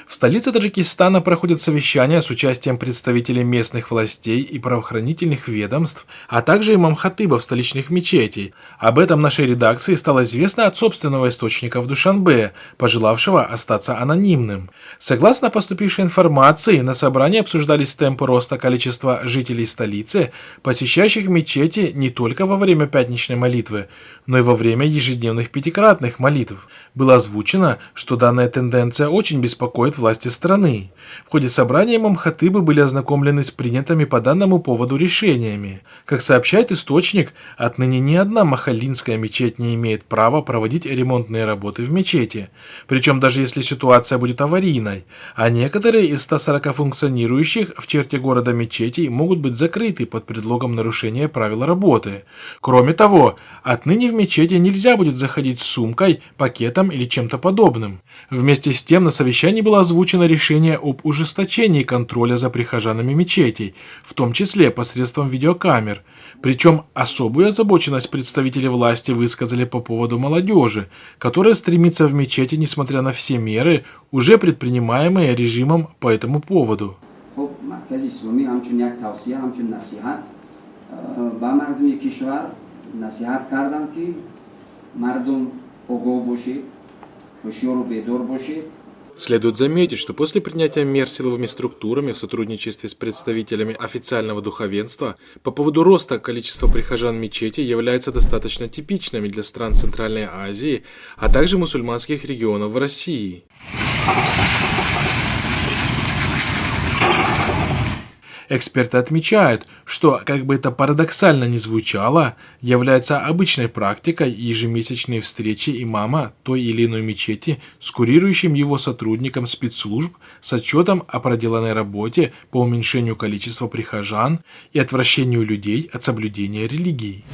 В столице Таджикистана проходят совещания с участием представителей местных властей и правоохранительных ведомств, а также имам-хатыбов столичных мечетей. Об этом нашей редакции стало известно от собственного источника в Душанбе, пожелавшего остаться анонимным. Согласно поступившей информации, на собрании обсуждались темпы роста количества жителей столицы, посещающих мечети не только во время пятничной молитвы, но и во время ежедневных пятикратных молитв. Было озвучено, что данная тенденция очень беспокоит власти страны. В ходе собрания имам-хатыбы были ознакомлены с принятыми по данному поводу решениями. Как сообщает источник, отныне ни одна махаллинская мечеть не имеет права проводить ремонтные работы в мечети, причем даже если ситуация будет аварийной, а некоторые из 140 функционирующих в черте города мечетей могут быть закрыты под предлогом нарушения правил работы. Кроме того, отныне в мечети нельзя будет заходить с сумкой, пакетом или чем-то подобным. Вместе с тем на совещании было озвучено решение об ужесточении контроля за прихожанами мечетей, в том числе посредством видеокамер. Причем особую озабоченность представители власти высказали по поводу молодежи, которая стремится в мечети, несмотря на все меры, уже предпринимаемые режимом по этому поводу. Следует заметить, что после принятия мер силовыми структурами в сотрудничестве с представителями официального духовенства по поводу роста количества прихожан мечети являются достаточно типичными для стран Центральной Азии, а также мусульманских регионов в России. Эксперты отмечают, что, как бы это парадоксально ни звучало, является обычной практикой ежемесячные встречи имама той или иной мечети с курирующим его сотрудником спецслужб с отчетом о проделанной работе по уменьшению количества прихожан и отвращению людей от соблюдения религии.